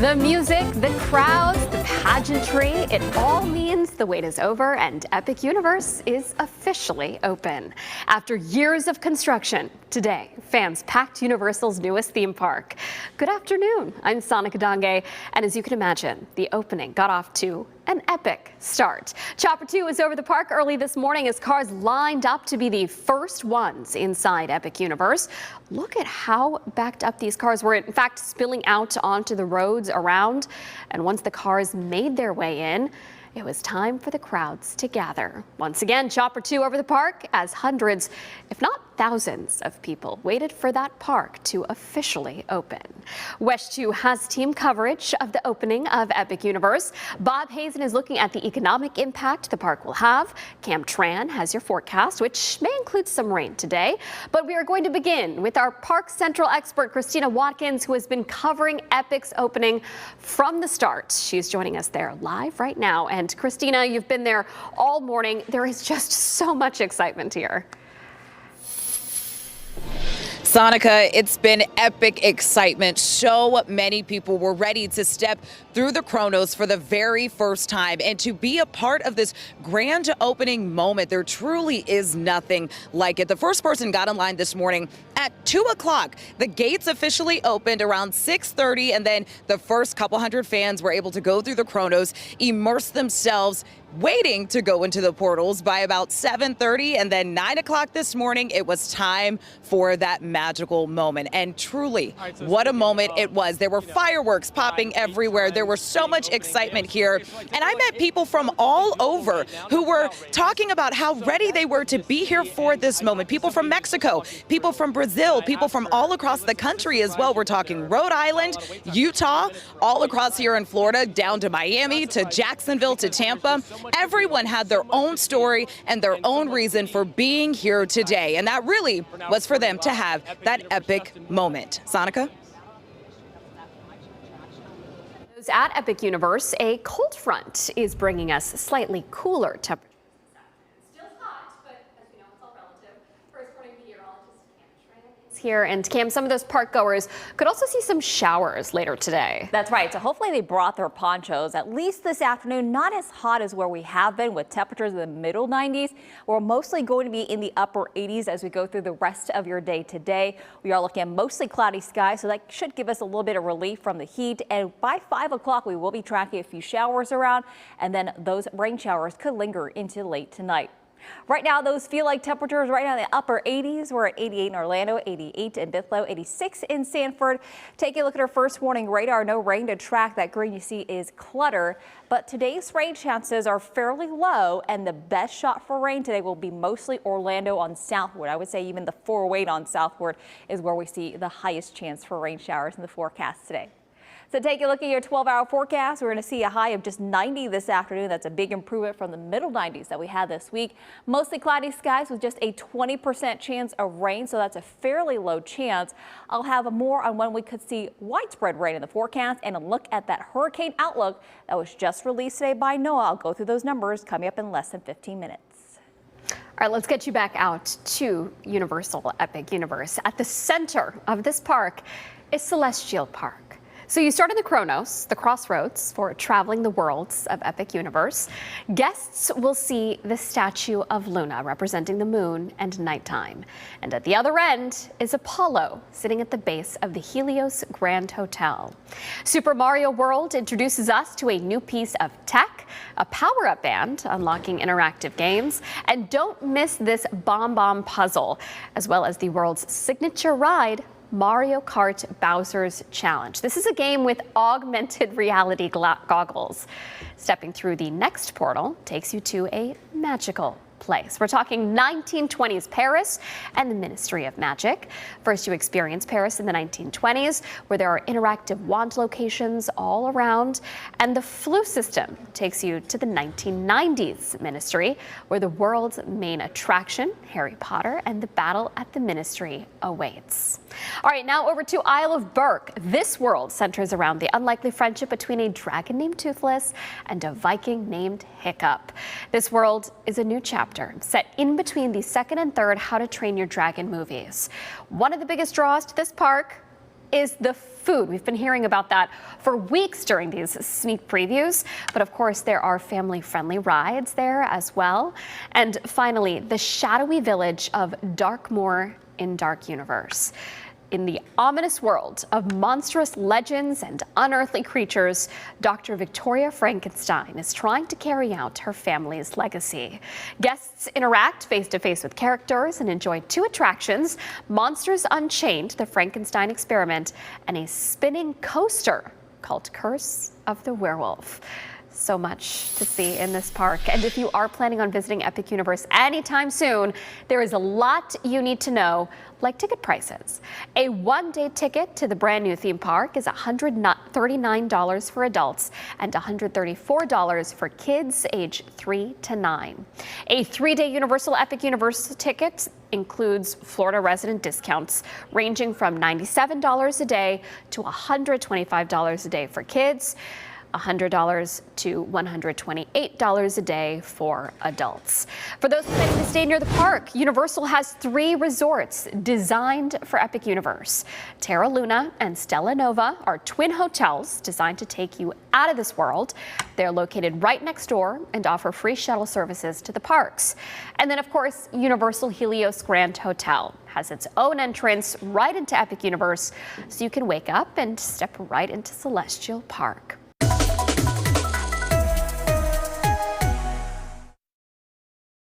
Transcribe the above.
The music, the crowds, the pageantry, it all means the wait is over and Epic Universe is officially open. After years of construction, today, fans packed Universal's newest theme park. Good afternoon, I'm Sonika Dange, and as you can imagine, the opening got off to an epic start. Chopper 2 was over the park early this morning as cars lined up to be the first ones inside Epic Universe. Look at how backed up these cars were, in fact, spilling out onto the roads around. And once the cars made their way in, it was time for the crowds to gather. Once again, Chopper 2 over the park as hundreds, if not thousands of people waited for that park to officially open. WESH 2 has team coverage of the opening of Epic Universe. Bob Hazen is looking at the economic impact the park will have. Cam Tran has your forecast, which may include some rain today. But we are going to begin with our Park Central expert, Christina Watkins, who has been covering Epic's opening from the start. She's joining us there live right now. And Christina, you've been there all morning. There is just so much excitement here. Sonika, it's been epic excitement. So many people were ready to step through the Kronos for the very first time and to be a part of this grand opening moment. There truly is nothing like it. The first person got in line this morning at 2 o'clock. The gates officially opened around 6:30, and then the first couple hundred fans were able to go through the Kronos, immerse themselves, waiting to go into the portals by about 7:30, and then 9 o'clock this morning, it was time for that magical moment. And truly, what a moment it was. There were fireworks popping everywhere. There was so much excitement here. And I met people from all over who were talking about how ready they were to be here for this moment. People from Mexico, people from Brazil, people from all across the country as well. We're talking Rhode Island, Utah, all across here in Florida, down to Miami, to Jacksonville, to Tampa. Everyone had their own story and their own reason for being here today. And that really was for them to have that epic moment. Sonika? At Epic Universe, a cold front is bringing us slightly cooler temperatures. Still hot, but as we know, it's all relative. First, according to meteorologist Cam Tran is here. And Cam, some of those park goers could also see some showers later today. That's right. So hopefully they brought their ponchos, at least this afternoon. Not as hot as where we have been with temperatures in the middle 90s. We're mostly going to be in the upper 80s as we go through the rest of your day today. We are looking at mostly cloudy skies, so that should give us a little bit of relief from the heat. And by 5 o'clock, we will be tracking a few showers around, and then those rain showers could linger into late tonight. Right now, those feel like temperatures right now in the upper 80s. We're at 88 in Orlando, 88 in Bithlo, 86 in Sanford. Take a look at our first warning radar. No rain to track. That green you see is clutter. But today's rain chances are fairly low, and the best shot for rain today will be mostly Orlando on Southward. I would say even the 408 on Southward is where we see the highest chance for rain showers in the forecast today. So take a look at your 12-hour forecast. We're going to see a high of just 90 this afternoon. That's a big improvement from the middle 90s that we had this week. Mostly cloudy skies with just a 20% chance of rain, so that's a fairly low chance. I'll have more on when we could see widespread rain in the forecast and a look at that hurricane outlook that was just released today by NOAA. I'll go through those numbers coming up in less than 15 minutes. All right, let's get you back out to Universal Epic Universe. At the center of this park is Celestial Park. So you start in the Kronos, the crossroads for traveling the worlds of Epic Universe. Guests will see the statue of Luna representing the moon and nighttime. And at the other end is Apollo sitting at the base of the Helios Grand Hotel. Super Mario World introduces us to a new piece of tech, a power-up band unlocking interactive games. And don't miss this Bomb puzzle, as well as the world's signature ride, Mario Kart Bowser's Challenge. This is a game with augmented reality goggles. Stepping through the next portal takes you to a magical place. We're talking 1920s Paris and the Ministry of Magic. First, you experience Paris in the 1920s, where there are interactive wand locations all around, and the Floo system takes you to the 1990s Ministry, where the world's main attraction, Harry Potter and the battle at the Ministry, awaits. All right, now over to Isle of Berk. This world centers around the unlikely friendship between a dragon named Toothless and a Viking named Hiccup. This world is a new chapter set in between the second and third How to Train Your Dragon movies. One of the biggest draws to this park is the food. We've been hearing about that for weeks during these sneak previews, but of course there are family-friendly rides there as well. And finally, the shadowy village of Darkmoor in Dark Universe. In the ominous world of monstrous legends and unearthly creatures, Dr. Victoria Frankenstein is trying to carry out her family's legacy. Guests interact face-to-face with characters and enjoy 2 attractions: Monsters Unchained, the Frankenstein Experiment, and a spinning coaster called Curse of the Werewolf. So much to see in this park. And if you are planning on visiting Epic Universe anytime soon, there is a lot you need to know, like ticket prices. A one-day ticket to the brand new theme park is $139 for adults and $134 for kids age 3 to 9. A 3-day Universal Epic Universe ticket includes Florida resident discounts ranging from $97 a day to $125 a day for kids, $100 to $128 a day for adults. For those planning to stay near the park, Universal has 3 resorts designed for Epic Universe. Terra Luna and Stella Nova are twin hotels designed to take you out of this world. They're located right next door and offer free shuttle services to the parks. And then, of course, Universal Helios Grand Hotel has its own entrance right into Epic Universe, so you can wake up and step right into Celestial Park.